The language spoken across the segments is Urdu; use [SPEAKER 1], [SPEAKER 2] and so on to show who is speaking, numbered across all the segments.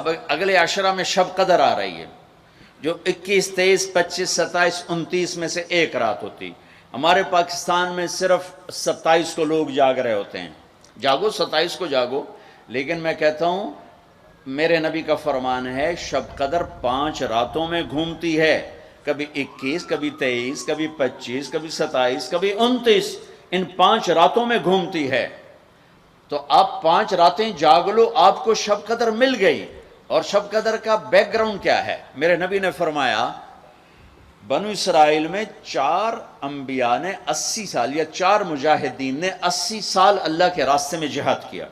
[SPEAKER 1] اب اگلے عشرہ میں شب قدر آ رہی ہے، جو 21، 23، 25، 27، 29 میں سے ایک رات ہوتی. ہمارے پاکستان میں صرف 27 کو لوگ جاگ رہے ہوتے ہیں. جاگو، 27 کو جاگو، لیکن میں کہتا ہوں میرے نبی کا فرمان ہے شب قدر 5 راتوں میں گھومتی ہے، کبھی 21، کبھی 23، کبھی 25، کبھی 27، کبھی 29، ان 5 راتوں میں گھومتی ہے. تو آپ 5 راتیں جاگ لو، آپ کو شب قدر مل گئی. اور شب قدر کا بیک گراؤنڈ کیا ہے؟ میرے نبی نے فرمایا بنو اسرائیل میں 4 انبیاء نے 80 سال، یا 4 مجاہدین نے 80 سال اللہ کے راستے میں جہاد کیا.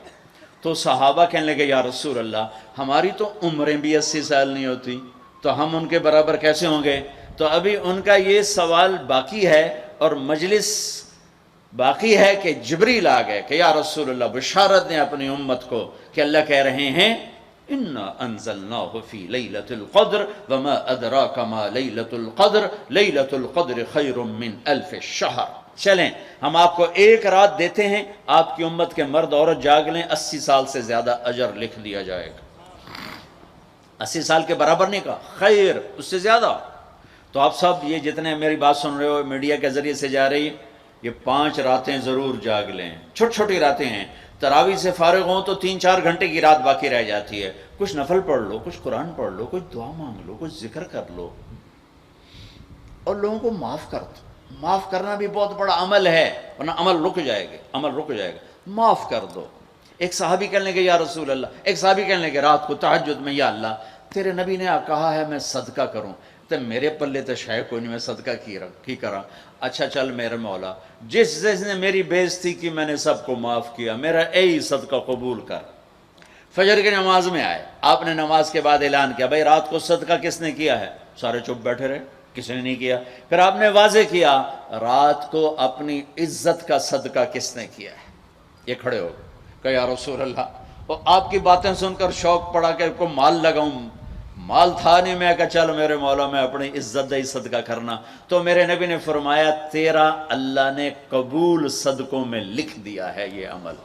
[SPEAKER 1] تو صحابہ کہنے لگے یا رسول اللہ ہماری تو عمریں بھی 80 سال نہیں ہوتی، تو ہم ان کے برابر کیسے ہوں گے؟ تو ابھی ان کا یہ سوال باقی ہے اور مجلس باقی ہے کہ جبریل آ گئے کہ یا رسول اللہ بشارت دیں اپنی امت کو کہ اللہ کہہ رہے ہیں اِنَّا أَنزَلْنَاهُ فِي لَيْلَةِ الْقَدْرِ وَمَا أَدْرَاكَ مَا لَيْلَةُ الْقَدْرِ لَيْلَةُ الْقَدْرِ خَيْرٌ مِّنْ أَلْفِ الشَّهْرِ. چلیں ہم آپ کو ایک رات دیتے ہیں، آپ کی امت کے مرد عورت جاگ لیں، 80 سال سے زیادہ اجر لکھ دیا جائے گا. 80 سال کے برابر نہیں کہا، خیر اس سے زیادہ. تو آپ سب یہ جتنے میری بات سن رہے ہو میڈیا کے ذریعے سے جا رہی، یہ 5 راتیں ضرور جاگ لیں. چھوٹی چھوٹی راتیں ہیں، تراویح سے فارغ ہوں تو 3-4 گھنٹے کی رات باقی رہ جاتی ہے. کچھ نفل پڑھ لو، کچھ قرآن پڑھ لو، کچھ دعا مانگ لو، کچھ ذکر کر لو، اور لوگوں کو معاف کر دو. معاف کرنا بھی بہت بڑا عمل ہے، ورنہ عمل رک جائے گا، عمل رک جائے گا. معاف کر دو. ایک صحابی کہنے لگے یا رسول اللہ، ایک صحابی کہنے لگے رات کو تہجد میں یا اللہ تیرے نبی نے کہا ہے میں صدقہ کروں، تو میرے پلے تو شاید کوئی نہیں، میں صدقہ کی کرا. اچھا چل میرے مولا، جس نے میری بےزتی کی میں نے سب کو معاف کیا، میرا اے صدقہ قبول کر. فجر کی نماز میں آئے، آپ نے نماز کے بعد اعلان کیا بھائی رات کو صدقہ کس نے کیا ہے؟ سارے چپ بیٹھے رہے، کسی نے نہیں کیا. پھر آپ نے واضح کیا رات کو اپنی عزت کا صدقہ کس نے کیا ہے؟ یہ کھڑے ہو گئے کہ یا رسول اللہ، اور آپ کی باتیں سن کر شوق پڑا کہ کو مال لگاؤں. مال تھا نہیں، میں کہا چل میرے مولا میں اپنی عزت دے صدقہ کرنا. تو میرے نبی نے فرمایا تیرا اللہ نے قبول صدقوں میں لکھ دیا ہے یہ عمل.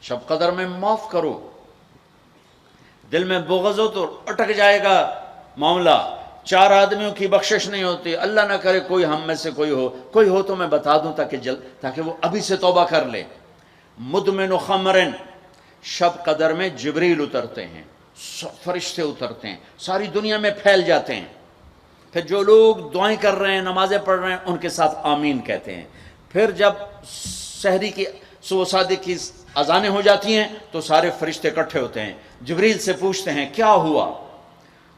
[SPEAKER 1] شب قدر میں معاف کرو. دل میں بغض ہو تو اٹک جائے گا معاملہ. 4 آدمیوں کی بخشش نہیں ہوتی. اللہ نہ کرے کوئی ہم میں سے کوئی ہو تو میں بتا دوں تاکہ وہ ابھی سے توبہ کر لے. مدمن خمرن، شب قدر میں جبریل اترتے ہیں، فرشتے اترتے ہیں، ساری دنیا میں پھیل جاتے ہیں. پھر جو لوگ دعائیں کر رہے ہیں، نمازیں پڑھ رہے ہیں، ان کے ساتھ آمین کہتے ہیں. پھر جب سحری کی صبح صادق کی اذانیں ہو جاتی ہیں تو سارے فرشتے اکٹھے ہوتے ہیں، جبریل سے پوچھتے ہیں کیا ہوا؟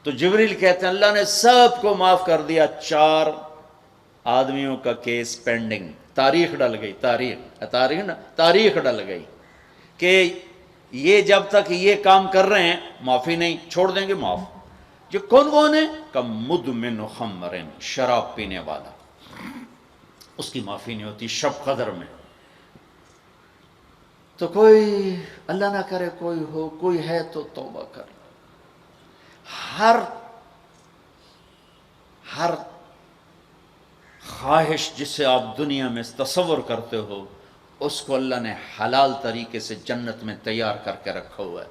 [SPEAKER 1] تو جبریل کہتے ہیں اللہ نے سب کو معاف کر دیا، 4 آدمیوں کا کیس پینڈنگ. تاریخ ڈل گئی، تاریخ ڈل گئی کہ یہ جب تک یہ کام کر رہے ہیں معافی نہیں، چھوڑ دیں گے معاف. جو کون ہے کہ مدمن خمرن، شراب پینے والا، اس کی معافی نہیں ہوتی شب قدر میں. تو کوئی اللہ نہ کرے کوئی ہے تو توبہ کر. ہر خواہش جسے آپ دنیا میں تصور کرتے ہو اس کو اللہ نے حلال طریقے سے جنت میں تیار کر کے رکھا ہوا ہے.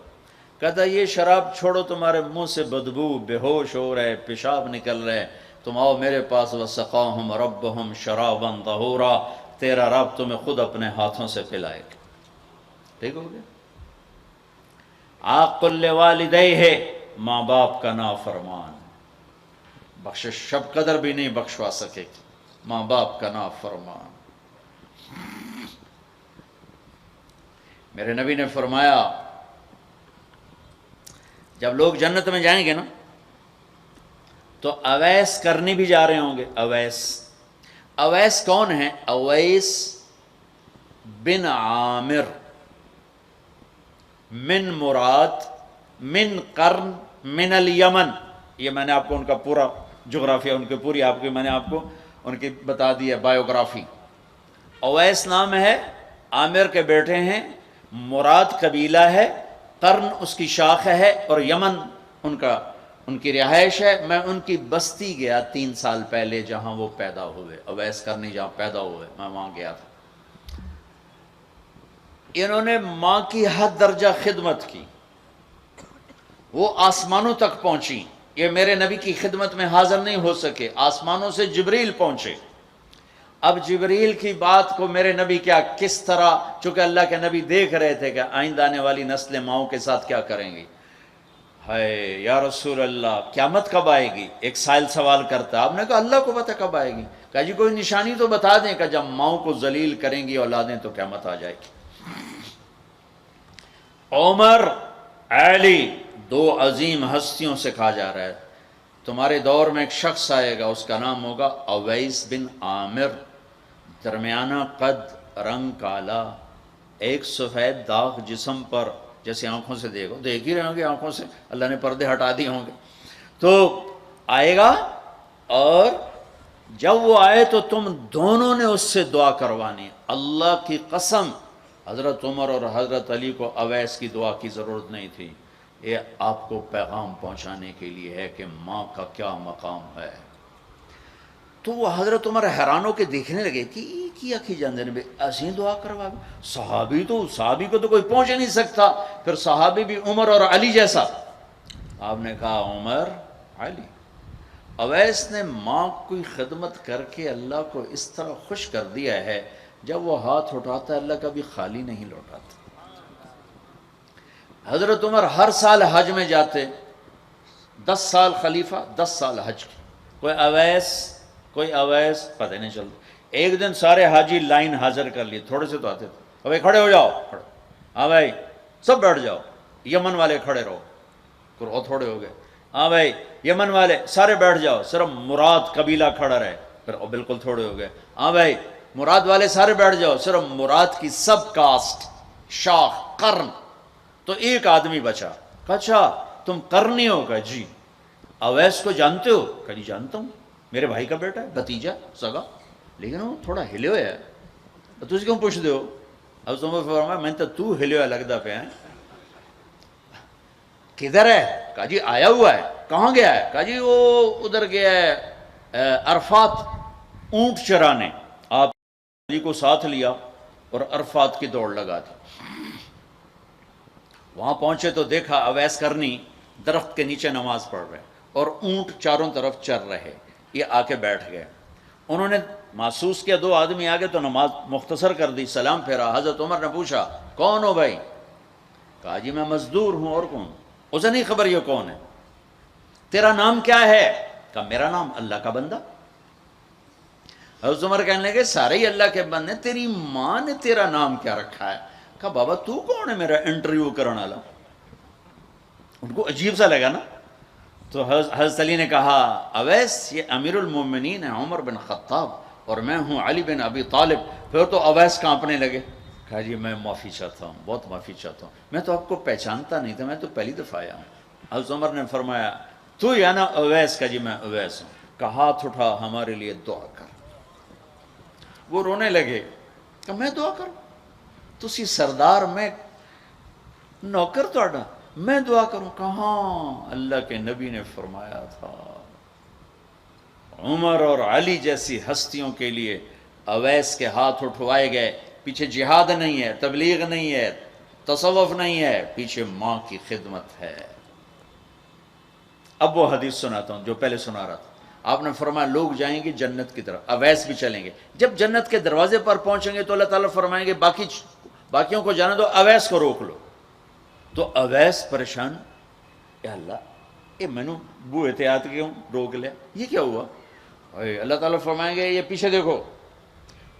[SPEAKER 1] کہتا یہ شراب چھوڑو، تمہارے منہ سے بدبو، بے ہوش ہو رہے، پیشاب نکل رہے، تم آؤ میرے پاس. وَسَقَاهُمْ رَبُّهُمْ شَرَابًا طَهُورًا، تیرا رب تمہیں خود اپنے ہاتھوں سے پلائے گا. ٹھیک ہو گیا. عَاقٌ لِوَالِدَيْهِ، ماں باپ کا نافرمان، بخشش شب قدر بھی نہیں بخشوا سکے گی. ماں باپ کا نافرمان. میرے نبی نے فرمایا جب لوگ جنت میں جائیں گے نا تو اویس کرنی بھی جا رہے ہوں گے. اویس کون ہیں؟ اویس بن عامر من مراد من قرن من الیمن. یہ میں نے آپ کو ان کا پورا جغرافیہ، ان کی پوری میں نے آپ کو ان کی بتا دی ہے بایوگرافی. اویس نام ہے، عامر کے بیٹے ہیں، مراد قبیلہ ہے، قرن اس کی شاخ ہے، اور یمن ان کی رہائش ہے. میں ان کی بستی گیا 3 سال پہلے جہاں وہ پیدا ہوئے، اویس کرنی جہاں پیدا ہوئے، میں وہاں گیا تھا. انہوں نے ماں کی حد درجہ خدمت کی. وہ آسمانوں تک پہنچی، یہ میرے نبی کی خدمت میں حاضر نہیں ہو سکے، آسمانوں سے جبریل پہنچے۔ اب جبریل کی بات کو میرے نبی کیا کس طرح، چونکہ اللہ کے نبی دیکھ رہے تھے کہ آئندہ آنے والی نسلیں ماؤں کے ساتھ کیا کریں گی۔ ہے یا رسول اللہ قیامت کب آئے گی؟ ایک سائل سوال کرتا، آپ نے کہا اللہ کو پتہ کب آئے گی۔ کہا جی کوئی نشانی تو بتا دیں کہ جب ماؤں کو ذلیل کریں گی اولادیں تو قیامت آ جائے گی۔ عمر، علی، دو عظیم ہستیوں سے کہا جا رہا ہے تمہارے دور میں ایک شخص آئے گا، اس کا نام ہوگا اویس بن عامر، درمیانہ قد، رنگ کالا، ایک سفید داغ جسم پر، جیسے آنکھوں سے دیکھ ہی رہے ہوں گے، آنکھوں سے اللہ نے پردے ہٹا دیے ہوں گے، تو آئے گا، اور جب وہ آئے تو تم دونوں نے اس سے دعا کروانی۔ اللہ کی قسم حضرت عمر اور حضرت علی کو اویس کی دعا کی ضرورت نہیں تھی، یہ آپ کو پیغام پہنچانے کے لیے ہے کہ ماں کا کیا مقام ہے۔ تو وہ حضرت عمر حیران ہو کے دیکھنے لگے کہ یہ کیا کی جاندے نے ایسی دعا کروا، صحابی کو تو کوئی پہنچ نہیں سکتا، پھر صحابی بھی عمر اور علی جیسا۔ آپ نے کہا عمر، علی، اویس نے ماں کی خدمت کر کے اللہ کو اس طرح خوش کر دیا ہے، جب وہ ہاتھ اٹھاتا ہے اللہ کبھی خالی نہیں لوٹاتا۔ حضرت عمر ہر سال حج میں جاتے، 10 سال خلیفہ، 10 سال حج کی، کوئی اویس پتہ نہیں چلتا۔ ایک دن سارے حاجی لائن حاضر کر لیے، تھوڑے سے تو آتے تھے، بھائی کھڑے ہو جاؤ، ہاں بھائی سب بیٹھ جاؤ، یمن والے کھڑے رہو، اور تھوڑے ہو گئے، ہاں بھائی یمن والے سارے بیٹھ جاؤ، صرف مراد قبیلہ کھڑا رہے، پھر بالکل تھوڑے ہو گئے، ہاں بھائی مراد والے سارے بیٹھ جاؤ، صرف مراد کی سب کاسٹ، شاخ، قرن، تو ایک آدمی بچا۔ اچھا تم قرنی ہو؟ کہا جی۔ اویس کو جانتے ہو؟ کہا جی جانتا ہوں، میرے بھائی کا بیٹا ہے، بھتیجا سگا، لیکن وہ تھوڑا ہلے ہوئے ہے، تجھ کیوں پوچھ دے ہو؟ اب تمہیں فرمایا میں تو ہلے ہوئے لگتا پہ ہیں، کدھر ہے؟ کہا جی آیا ہوا ہے۔ کہاں گیا ہے؟ کہا جی وہ ادھر گیا ہے عرفات اونٹ چرانے، آپ جی کو ساتھ لیا اور عرفات کی دوڑ لگا دی۔ وہاں پہنچے تو دیکھا اویس کرنی درخت کے نیچے نماز پڑھ رہے اور اونٹ چاروں طرف چر رہے، یہ آ کے بیٹھ گئے۔ انہوں نے محسوس کیا 2 آدمی آگے تو نماز مختصر کر دی، سلام پھیرا۔ حضرت عمر نے پوچھا کون ہو بھائی؟ کہا جی میں مزدور ہوں، اور کون؟ اسے نہیں خبر یہ کون ہے۔ تیرا نام کیا ہے؟ کہا میرا نام اللہ کا بندہ۔ حضرت عمر کہنے لگے سارے ہی اللہ کے بندے، تیری ماں نے تیرا نام کیا رکھا ہے؟ کہا بابا تو کون ہے میرا انٹرویو کرنے والا؟ ان کو عجیب سا لگا نا۔ تو حضرت علی نے کہا اویس یہ امیر المومنین ہے عمر بن خطاب، اور میں ہوں علی بن ابی طالب۔ پھر تو اویس کانپنے لگے، کہا جی میں معافی چاہتا ہوں، بہت معافی چاہتا ہوں، میں تو آپ کو پہچانتا نہیں تھا، میں تو پہلی دفعہ آیا ہوں۔ حضرت عمر نے فرمایا تو یا نا اویس؟ کا جی میں اویس ہوں۔ کہا ہاتھ اٹھا ہمارے لیے دعا کر۔ وہ رونے لگے، کہ میں دعا کروں؟ تسی سردار، میں نوکر توڑا، میں دعا کروں؟ کہاں، اللہ کے نبی نے فرمایا تھا عمر اور علی جیسی ہستیوں کے لیے اویس کے ہاتھ اٹھوائے گئے۔ پیچھے جہاد نہیں ہے، تبلیغ نہیں ہے، تصوف نہیں ہے، پیچھے ماں کی خدمت ہے۔ اب وہ حدیث سناتا ہوں جو پہلے سنا رہا تھا۔ آپ نے فرمایا لوگ جائیں گے جنت کی طرف، اویس بھی چلیں گے۔ جب جنت کے دروازے پر پہنچیں گے تو اللہ تعالیٰ فرمائیں گے باقیوں کو جانے دو، اویس کو روک لو۔ تو اویس پریشان، اے اللہ میں نے بو احتیاط کیوں روک لیا، یہ کیا ہوا؟ اللہ تعالیٰ فرمائیں گے یہ پیچھے دیکھو،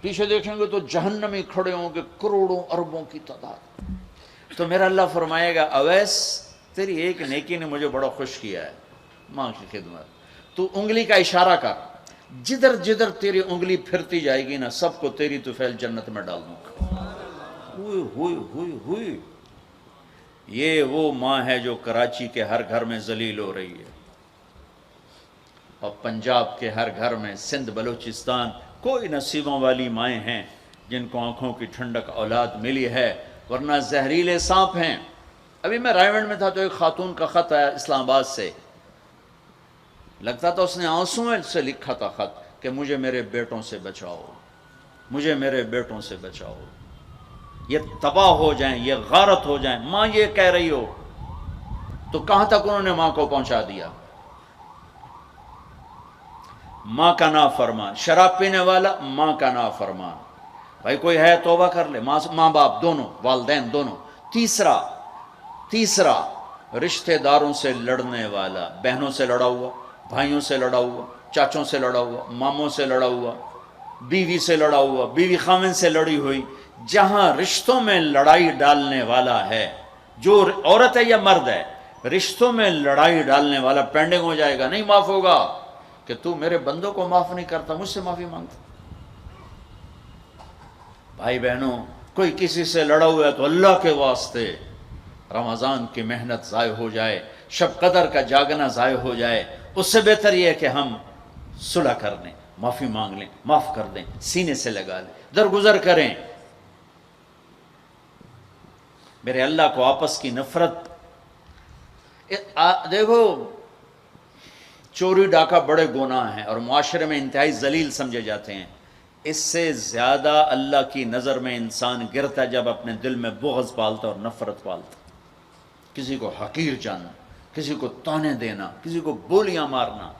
[SPEAKER 1] پیچھے دیکھیں گے تو جہنمی کھڑے ہوں گے کروڑوں اربوں کی تعداد۔ تو میرا اللہ فرمائے گا اویس تیری ایک نیکی نے مجھے بڑا خوش کیا ہے، ماں کی خدمت، تو انگلی کا اشارہ کر، جدھر جدھر تیری انگلی پھرتی جائے گی نا سب کو تیری طفیل جنت میں ڈال دوں گا۔ ہوئی ہوئی ہوئی ہوئی، یہ وہ ماں ہے جو کراچی کے ہر گھر میں ذلیل ہو رہی ہے، اور پنجاب کے ہر گھر میں، سندھ بلوچستان، کوئی نصیبوں والی مائیں ہیں جن کو آنکھوں کی ٹھنڈک اولاد ملی ہے، ورنہ زہریلے سانپ ہیں۔ ابھی میں رائے گنج میں تھا تو ایک خاتون کا خط آیا اسلام آباد سے، لگتا تھا اس نے آنسوں سے لکھا تھا خط کہ مجھے میرے بیٹوں سے بچاؤ، مجھے میرے بیٹوں سے بچاؤ، یہ تباہ ہو جائیں، یہ غارت ہو جائیں۔ ماں یہ کہہ رہی ہو، تو کہاں تک انہوں نے ماں کو پہنچا دیا؟ ماں کا نافرمان، شراب پینے والا ماں کا نافرمان. بھائی کوئی ہے توبہ کر لے. ماں باپ دونوں، والدین دونوں. تیسرا رشتہ داروں سے لڑنے والا، بہنوں سے لڑا ہوا، بھائیوں سے لڑا ہوا، چاچوں سے لڑا ہوا، ماموں سے لڑا ہوا، بیوی سے لڑا ہوا، بیوی خامن سے لڑی ہوئی. جہاں رشتوں میں لڑائی ڈالنے والا ہے، جو عورت ہے یا مرد ہے، رشتوں میں لڑائی ڈالنے والا پینڈنگ ہو جائے گا، نہیں معاف ہوگا. کہ تو میرے بندوں کو معاف نہیں کرتا، مجھ سے معافی مانگتا. بھائی بہنوں، کوئی کسی سے لڑا ہوا ہے تو اللہ کے واسطے رمضان کی محنت ضائع ہو جائے، شب قدر کا جاگنا ضائع ہو جائے، اس سے بہتر یہ ہے کہ ہم صلح کر لیں، معافی مانگ لیں، معاف کر دیں، سینے سے لگا لیں، درگزر کریں. میرے اللہ کو آپس کی نفرت. دیکھو، چوری ڈاکہ بڑے گناہ ہیں اور معاشرے میں انتہائی ذلیل سمجھے جاتے ہیں. اس سے زیادہ اللہ کی نظر میں انسان گرتا ہے جب اپنے دل میں بغض پالتا اور نفرت پالتا. کسی کو حقیر جاننا، کسی کو تانے دینا، کسی کو بولیاں مارنا.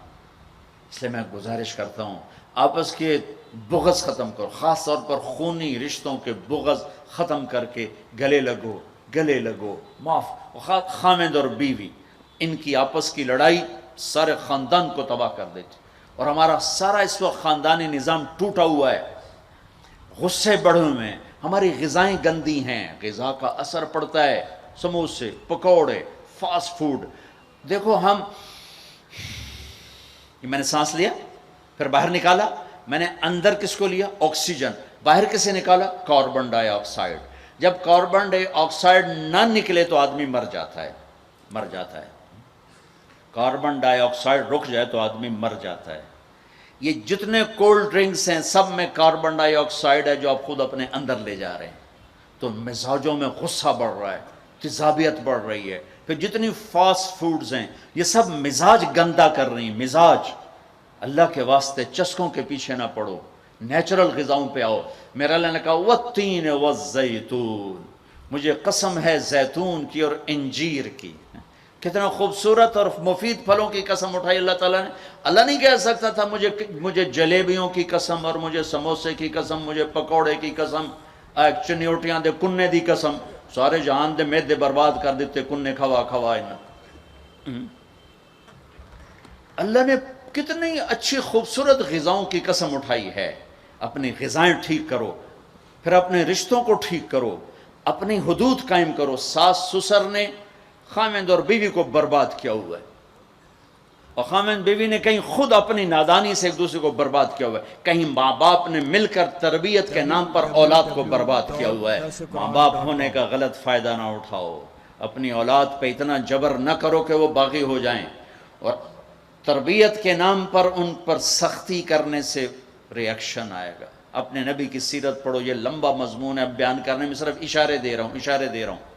[SPEAKER 1] اس لیے میں گزارش کرتا ہوں، آپس کے بغض ختم کرو، خاص طور پر خونی رشتوں کے بغض ختم کر کے گلے لگو، معاف. خامد اور بیوی، ان کی آپس کی لڑائی سارے خاندان کو تباہ کر دیتی. اور ہمارا سارا اس وقت خاندانی نظام ٹوٹا ہوا ہے، غصے بڑھے ہوئے ہیں، ہماری غذائیں گندی ہیں، غذا کا اثر پڑتا ہے. سموسے، پکوڑے، فاسٹ فوڈ. دیکھو یہ میں نے سانس لیا، پھر باہر نکالا، میں نے اندر کس کو لیا؟ آکسیجن. باہر کسے نکالا؟ کاربن ڈائی آکسائڈ. جب کاربن ڈائی آکسائڈ نہ نکلے تو آدمی مر جاتا ہے. کاربن ڈائی آکسائڈ رک جائے تو آدمی مر جاتا ہے. یہ جتنے کولڈ ڈرنکس ہیں سب میں کاربن ڈائی آکسائڈ ہے جو آپ خود اپنے اندر لے جا رہے ہیں. تو مزاجوں میں غصہ بڑھ رہا ہے، تیزابیت بڑھ رہی ہے. پھر جتنی فاسٹ فوڈز ہیں یہ سب مزاج گندا کر رہی ہیں. مزاج، اللہ کے واسطے چسکوں کے پیچھے نہ پڑو، نیچرل غذاؤں پہ آؤ. میرا اللہ نے کہا والتین والزیتون، مجھے قسم ہے زیتون کی اور انجیر کی. کتنا خوبصورت اور مفید پھلوں کی قسم اٹھائی اللہ تعالیٰ نے. اللہ نہیں کہہ سکتا تھا مجھے جلیبیوں کی قسم اور مجھے سموسے کی قسم، مجھے پکوڑے کی قسم، چنیوٹیاں دے کنے دی قسم. سارے جہان دے میدے برباد کر دیتے کنے کھوا. اللہ نے کتنی اچھی خوبصورت غذاؤں کی قسم اٹھائی ہے. اپنی غذائیں ٹھیک کرو، پھر اپنے رشتوں کو ٹھیک کرو، اپنی حدود قائم کرو. ساس سسر نے خامند اور بیوی کو برباد کیا ہوا ہے، اور خامند بیوی نے کہیں خود اپنی نادانی سے ایک دوسرے کو برباد کیا ہوا ہے، کہیں ماں باپ نے مل کر تربیت کے نام پر اولاد کو برباد کیا ہوا ہے. ماں باپ ہونے کا غلط فائدہ نہ اٹھاؤ، اپنی اولاد پہ اتنا جبر نہ کرو کہ وہ باغی ہو جائیں، اور تربیت کے نام پر ان پر سختی کرنے سے ریاکشن آئے گا. اپنے نبی کی سیرت پڑھو، یہ لمبا مضمون ہے، اب بیان کرنے میں صرف اشارے دے رہا ہوں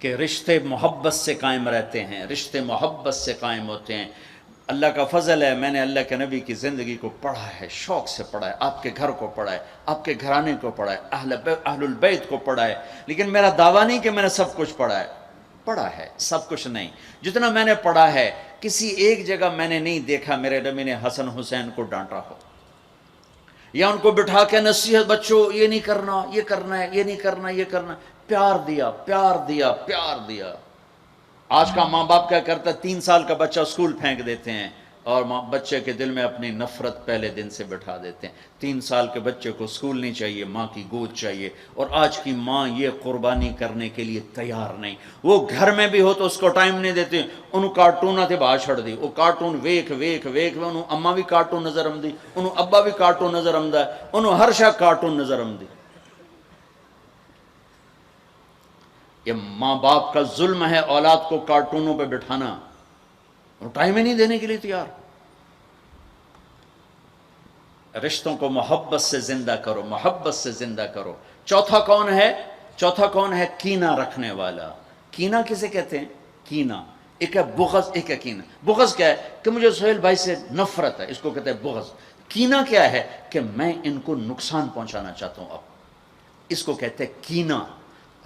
[SPEAKER 1] کہ رشتے محبت سے قائم رہتے ہیں، رشتے محبت سے قائم ہوتے ہیں. اللہ کا فضل ہے، میں نے اللہ کے نبی کی زندگی کو پڑھا ہے، شوق سے پڑھا ہے، آپ کے گھر کو پڑھا ہے، آپ کے گھرانے کو پڑھا ہے، اہل البیت کو پڑھا ہے. لیکن میرا دعویٰ نہیں کہ میں نے سب کچھ پڑھا ہے، سب کچھ نہیں. جتنا میں نے پڑھا ہے کسی ایک جگہ میں نے نہیں دیکھا میرے نبی نے حسن حسین کو ڈانٹا ہو، یا ان کو بٹھا کے نصیحت، بچوں یہ نہیں کرنا، یہ کرنا ہے، یہ نہیں کرنا، یہ کرنا ہے. پیار دیا. آج کا ماں باپ کیا کرتا ہے، 3 سال کا بچہ اسکول پھینک دیتے ہیں اور بچے کے دل میں اپنی نفرت پہلے دن سے بٹھا دیتے ہیں. 3 سال کے بچے کو اسکول نہیں چاہیے، ماں کی گود چاہیے. اور آج کی ماں یہ قربانی کرنے کے لیے تیار نہیں. وہ گھر میں بھی ہو تو اس کو ٹائم نہیں دیتے. انہوں کارٹون تھے باہر چھڑ دی، وہ کارٹون ویکھ انہوں اماں بھی کارٹون نظر آمدی، انہوں ابا بھی کارٹون نظر آمدہ ہے، انہوں ہر شاہ کارٹون نظر آمدی. یہ ماں باپ کا ظلم ہے اولاد کو کارٹونوں پہ بٹھانا، وہ ٹائم ہی نہیں دینے کے لیے تیار. رشتوں کو محبت سے زندہ کرو. چوتھا کون ہے؟ کینہ رکھنے والا. کینہ کسے کہتے ہیں؟ کینہ ایک ہے بغض، ایک ہے کینہ. بغض کیا ہے؟ کہ مجھے سہیل بھائی سے نفرت ہے، اس کو کہتے ہیں بغض. کینہ کیا ہے؟ کہ میں ان کو نقصان پہنچانا چاہتا ہوں، اب اس کو کہتے ہیں کینہ.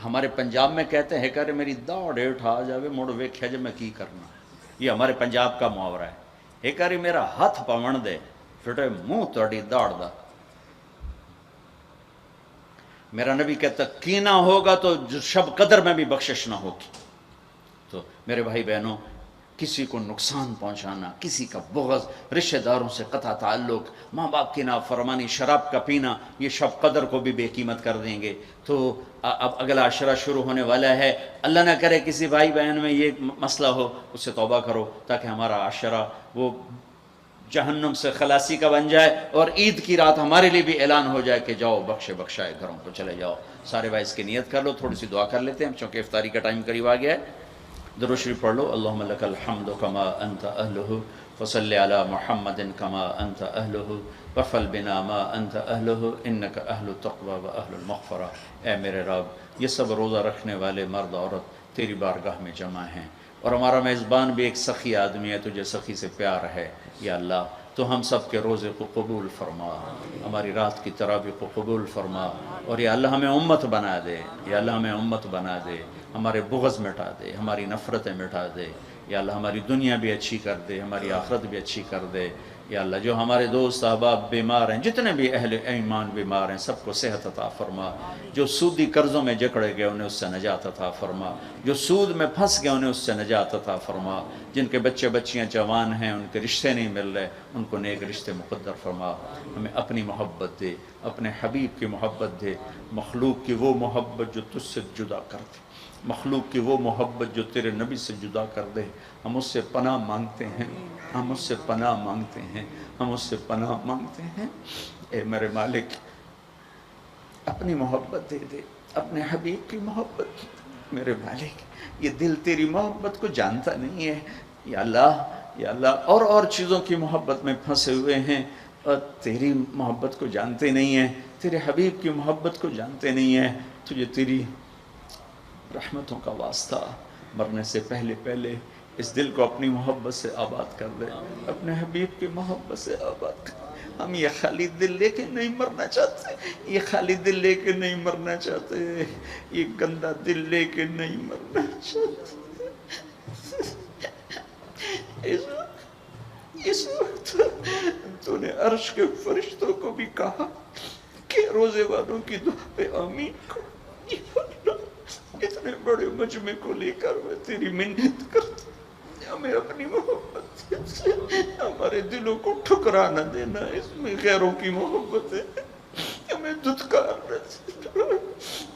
[SPEAKER 1] ہمارے پنجاب میں کہتے ہیں کہ میری داڑ اٹھا جاوے مڑ ویکھیا جے میں کی کرنا. یہ ہمارے پنجاب کا محاورہ ہے. ایک باری میرا ہاتھ پاون دے پھٹے منہ تہاڈی داڑ دا. میرا نبی کہتا کینہ ہوگا تو شب قدر میں بھی بخشش نہ ہوگی. تو میرے بھائی بہنوں، کسی کو نقصان پہنچانا، کسی کا بغض، رشتہ داروں سے قطع تعلق، ماں باپ کی نافرمانی، شراب کا پینا، یہ شب قدر کو بھی بے قیمت کر دیں گے. تو اب اگلا عشرہ شروع ہونے والا ہے. اللہ نہ کرے کسی بھائی بہن میں یہ مسئلہ ہو، اس سے توبہ کرو تاکہ ہمارا عشرہ وہ جہنم سے خلاصی کا بن جائے، اور عید کی رات ہمارے لیے بھی اعلان ہو جائے کہ جاؤ بخشے بخشائے گھروں کو چلے جاؤ. سارے بھائی اس کی نیت کر لو. تھوڑی سی دعا کر لیتے ہیں چونکہ افطاری کا ٹائم قریب آ گیا ہے. درود شریف پڑھ لو. اللہم لک الحمد کما انت اہلہ فصلی علی محمد کما انت اہلہ وفل بنا ما انت اہلہ انک اہل التقوی و اہل المغفرہ. اے میرے رب، یہ سب روزہ رکھنے والے مرد عورت تیری بارگاہ میں جمع ہیں، اور ہمارا میزبان بھی ایک سخی آدمی ہے، تجھے سخی سے پیار ہے. یا اللہ تو ہم سب کے روزے کو قبول فرما، ہماری رات کی تراویح کو قبول فرما، اور یا اللہ ہمیں امت بنا دے. یا اللہ ہمیں امت بنا دے، ہمارے بغض مٹا دے، ہماری نفرتیں مٹا دے. یا اللہ ہماری دنیا بھی اچھی کر دے، ہماری آخرت بھی اچھی کر دے. یا اللہ جو ہمارے دوست احباب بیمار ہیں، جتنے بھی اہل ایمان بیمار ہیں، سب کو صحت عطا فرما. جو سودی قرضوں میں جکڑے گئے انہیں اس سے نجات عطا فرما. جو سود میں پھنس گئے انہیں اس سے نجات عطا فرما. جن کے بچے بچیاں جوان ہیں، ان کے رشتے نہیں مل رہے، ان کو نیک رشتے مقدر فرما. ہمیں اپنی محبت دے، اپنے حبیب کی محبت دے، مخلوق کی وہ محبت جو تجھ سے جدا کر دے، مخلوق کی وہ محبت جو تیرے نبی سے جدا کر دے. ہم اس سے پناہ مانگتے ہیں، ہم اس سے پناہ مانگتے ہیں، ہم اس سے پناہ مانگتے ہیں. اے میرے مالک، اپنی محبت دے دے، اپنے حبیب کی محبت. میرے مالک، یہ دل تیری محبت کو جانتا نہیں ہے. یا اللہ، یا اللہ، اور چیزوں کی محبت میں پھنسے ہوئے ہیں، اور تیری محبت کو جانتے نہیں ہیں، تیرے حبیب کی محبت کو جانتے نہیں ہیں. تجھے تیری رحمتوں کا واسطہ، مرنے سے پہلے پہلے اس دل کو اپنی محبت سے آباد کر دے، اپنے حبیب کی محبت سے آباد کر. ہم یہ خالی دل لے کے نہیں مرنا چاہتے، یہ خالی دل لے کے نہیں مرنا چاہتے، یہ گندا دل لے کے نہیں مرنا چاہتے. اس وقت تو نے عرش کے فرشتوں کو بھی کہا کہ روزے والوں کی دعا پہ آمین کو. اتنے بڑے مجمع کو لے کر میں تیری منت کرتا ہوں، ہمیں اپنی محبت سے ہمارے دلوں کو ٹھکرا نہ دینا. اس میں غیروں کی محبت ہے، ہمیں دھتکار نہ دینا،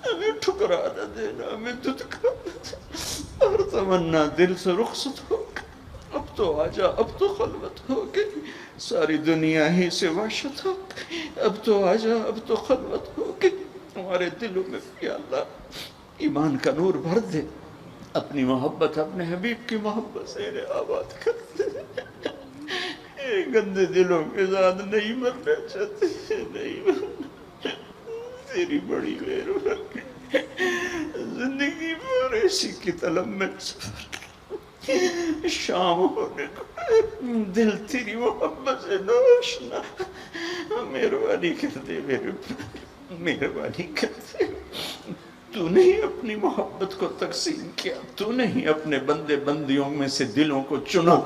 [SPEAKER 1] ہمیں ٹھکرا نہ دینا، ہمیں دھتکار نہ دینا. اور تمنا دل سے رخصت ہو گئی. اب تو آجا، اب تو خلوت ہو گئی، ساری دنیا ہی سے وحشت ہو گئی. اب تو آجا، اب تو خلوت ہو گئی. ہمارے دلوں میں یا اللہ ایمان کا نور بھر دے، اپنی محبت، اپنے حبیب کی محبت سے انہیں آباد کر دے. گندے دلوں کے ساتھ نہیں مرنا چاہتے، نہیں مرنا. تیری بڑی مہربانی، زندگی بھر ایسی کی طلب میں شام ہونے کو دل تیری محبت سے نوشنا. مہربانی کر دے، مہربانی کر دے. تو نہیں اپنی محبت کو تقسیم کیا، تو نہیں اپنے بندے بندیوں میں سے دلوں کو چنا.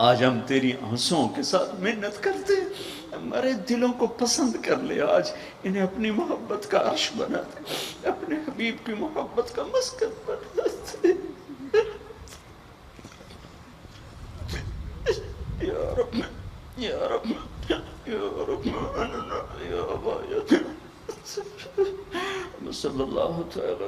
[SPEAKER 1] آج ہم تیری آنسوؤں کے ساتھ محنت کرتے ہیں، ہمارے دلوں کو پسند کر لے. آج انہیں اپنی محبت کا عرش بنا دے، اپنے حبیب کی محبت کا مسکن بنا دے. یا رب، یا رب، یا رب، یا ابا، یا صلی اللہ تعالی